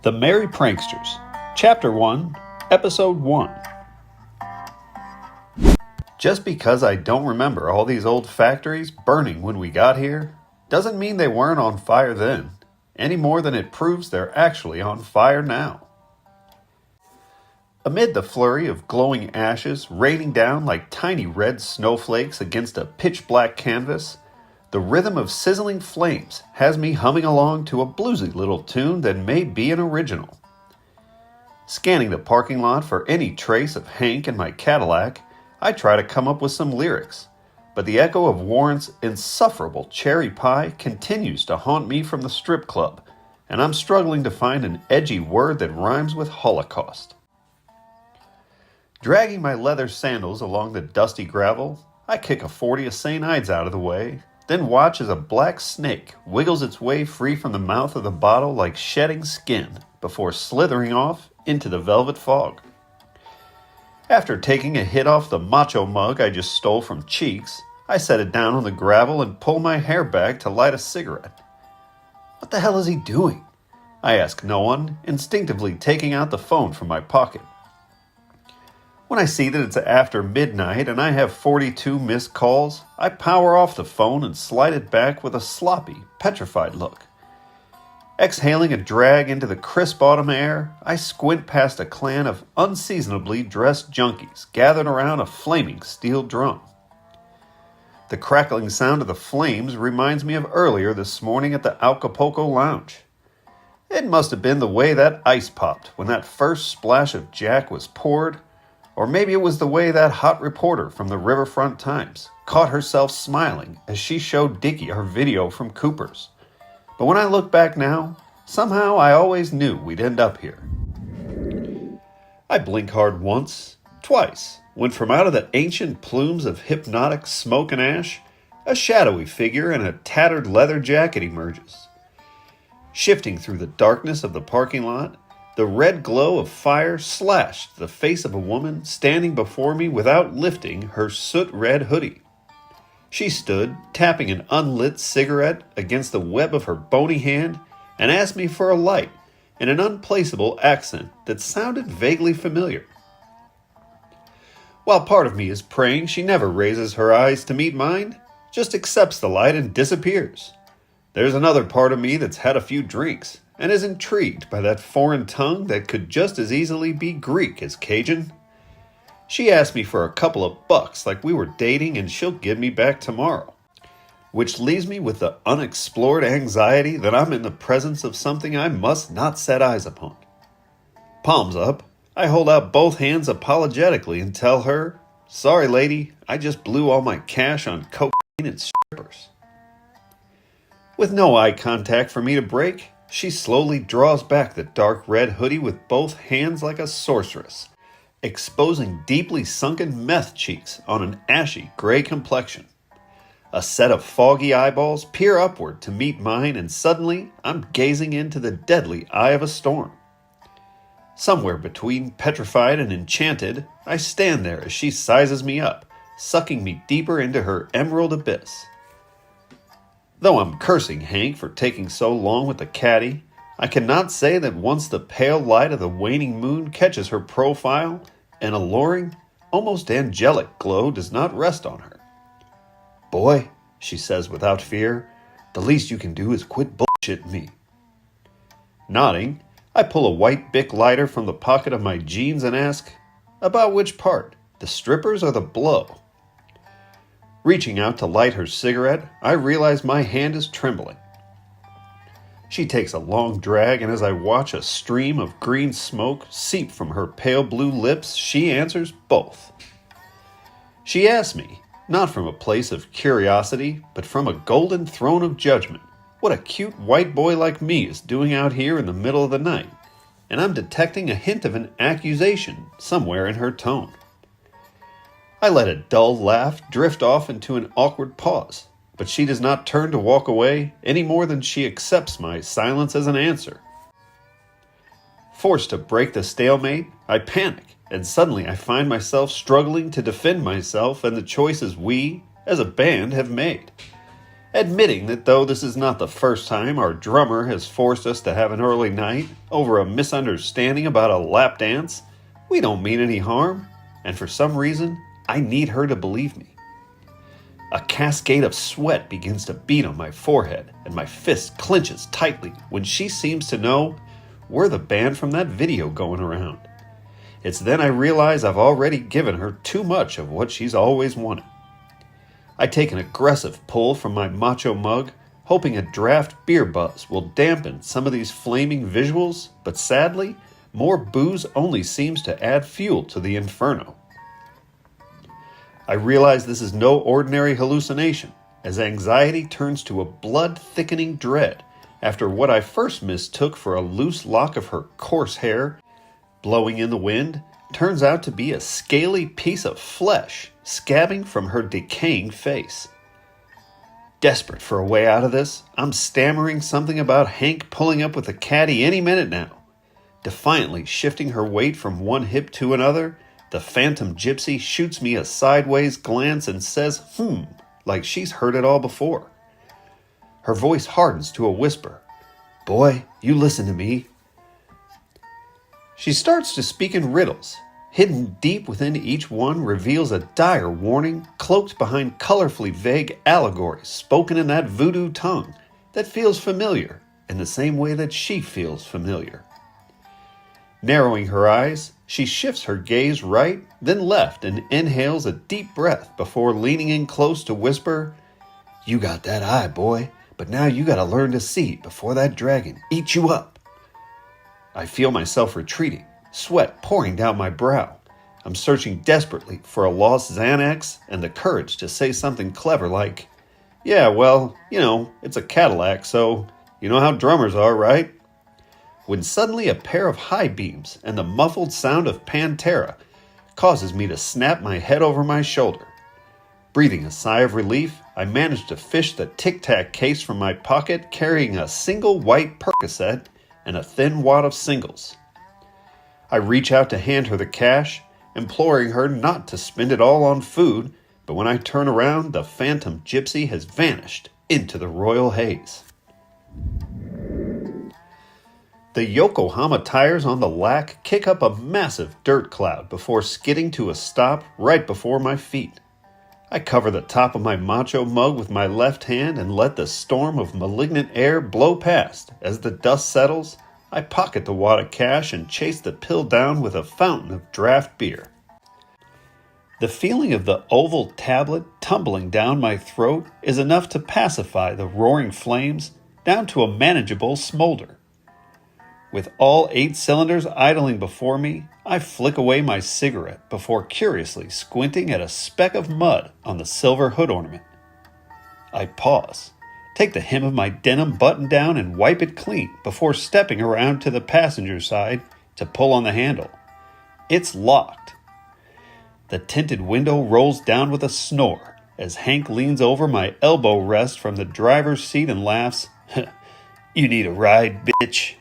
The Merry Pranksters, Chapter 1, Episode 1. Just because I don't remember all these old factories burning when we got here, doesn't mean they weren't on fire then, any more than it proves they're actually on fire now. Amid the flurry of glowing ashes raining down like tiny red snowflakes against a pitch-black canvas, the rhythm of sizzling flames has me humming along to a bluesy little tune that may be an original. Scanning the parking lot for any trace of Hank and my Cadillac, I try to come up with some lyrics, but the echo of Warren's insufferable cherry pie continues to haunt me from the strip club, and I'm struggling to find an edgy word that rhymes with Holocaust. Dragging my leather sandals along the dusty gravel, I kick a 40 of St. Ides out of the way, then watch as a black snake wiggles its way free from the mouth of the bottle like shedding skin before slithering off into the velvet fog. After taking a hit off the macho mug I just stole from Cheeks, I set it down on the gravel and pull my hair back to light a cigarette. What the hell is he doing? I ask no one, instinctively taking out the phone from my pocket. When I see that it's after midnight and I have 42 missed calls, I power off the phone and slide it back with a sloppy, petrified look. Exhaling a drag into the crisp autumn air, I squint past a clan of unseasonably dressed junkies gathered around a flaming steel drum. The crackling sound of the flames reminds me of earlier this morning at the Acapulco Lounge. It must have been the way that ice popped when that first splash of Jack was poured, or maybe it was the way that hot reporter from the Riverfront Times caught herself smiling as she showed Dickie her video from Cooper's. But when I look back now, somehow I always knew we'd end up here. I blink hard once, twice, when from out of the ancient plumes of hypnotic smoke and ash, a shadowy figure in a tattered leather jacket emerges. Shifting through the darkness of the parking lot, the red glow of fire slashed the face of a woman standing before me without lifting her soot-red hoodie. She stood, tapping an unlit cigarette against the web of her bony hand, and asked me for a light in an unplaceable accent that sounded vaguely familiar. While part of me is praying she never raises her eyes to meet mine, just accepts the light and disappears. There's another part of me that's had a few drinks and is intrigued by that foreign tongue that could just as easily be Greek as Cajun. She asked me for a couple of bucks like we were dating and she'll give me back tomorrow, which leaves me with the unexplored anxiety that I'm in the presence of something I must not set eyes upon. Palms up, I hold out both hands apologetically and tell her, "Sorry lady, I just blew all my cash on cocaine and strippers." With no eye contact for me to break, she slowly draws back the dark red hoodie with both hands like a sorceress, exposing deeply sunken meth cheeks on an ashy gray complexion. A set of foggy eyeballs peer upward to meet mine, and suddenly I'm gazing into the deadly eye of a storm. Somewhere between petrified and enchanted, I stand there as she sizes me up, sucking me deeper into her emerald abyss. Though I'm cursing Hank for taking so long with the Caddy, I cannot say that once the pale light of the waning moon catches her profile, an alluring, almost angelic glow does not rest on her. "Boy," she says without fear, "the least you can do is quit bullshitting me." Nodding, I pull a white Bic lighter from the pocket of my jeans and ask, "About which part, the strippers or the blow?" Reaching out to light her cigarette, I realize my hand is trembling. She takes a long drag, and as I watch a stream of green smoke seep from her pale blue lips, she answers both. She asks me, not from a place of curiosity, but from a golden throne of judgment, what a cute white boy like me is doing out here in the middle of the night, and I'm detecting a hint of an accusation somewhere in her tone. I let a dull laugh drift off into an awkward pause, but she does not turn to walk away any more than she accepts my silence as an answer. Forced to break the stalemate, I panic, and suddenly I find myself struggling to defend myself and the choices we, as a band, have made. admitting that though this is not the first time our drummer has forced us to have an early night over a misunderstanding about a lap dance, we don't mean any harm, and for some reason, I need her to believe me. A cascade of sweat begins to beat on my forehead, and my fist clenches tightly when she seems to know we're the band from that video going around. It's then I realize I've already given her too much of what she's always wanted. I take an aggressive pull from my macho mug, hoping a draft beer buzz will dampen some of these flaming visuals, but sadly, more booze only seems to add fuel to the inferno. I realize this is no ordinary hallucination, as anxiety turns to a blood-thickening dread after what I first mistook for a loose lock of her coarse hair, blowing in the wind, turns out to be a scaly piece of flesh scabbing from her decaying face. Desperate for a way out of this, I'm stammering something about Hank pulling up with a caddy any minute now. Defiantly shifting her weight from one hip to another, the phantom gypsy shoots me a sideways glance and says, like she's heard it all before. Her voice hardens to a whisper. Boy, you listen to me. She starts to speak in riddles. Hidden deep within each one reveals a dire warning cloaked behind colorfully vague allegories spoken in that voodoo tongue that feels familiar in the same way that she feels familiar. Narrowing her eyes, she shifts her gaze right, then left, and inhales a deep breath before leaning in close to whisper, You got that eye, boy, but now you gotta learn to see before that dragon eats you up. I feel myself retreating, sweat pouring down my brow. I'm searching desperately for a lost Xanax and the courage to say something clever like, Yeah, well, it's a Cadillac, so you know how drummers are, right? When suddenly a pair of high beams and the muffled sound of Pantera causes me to snap my head over my shoulder. Breathing a sigh of relief, I manage to fish the Tic Tac case from my pocket carrying a single white Percocet and a thin wad of singles. I reach out to hand her the cash, imploring her not to spend it all on food, but when I turn around, the phantom gypsy has vanished into the royal haze. The Yokohama tires on the lack kick up a massive dirt cloud before skidding to a stop right before my feet. I cover the top of my macho mug with my left hand and let the storm of malignant air blow past. As the dust settles, I pocket the wad of cash and chase the pill down with a fountain of draft beer. The feeling of the oval tablet tumbling down my throat is enough to pacify the roaring flames down to a manageable smolder. With all 8 cylinders idling before me, I flick away my cigarette before curiously squinting at a speck of mud on the silver hood ornament. I pause, take the hem of my denim button down and wipe it clean before stepping around to the passenger side to pull on the handle. It's locked. The tinted window rolls down with a snore as Hank leans over my elbow rest from the driver's seat and laughs, You need a ride, bitch.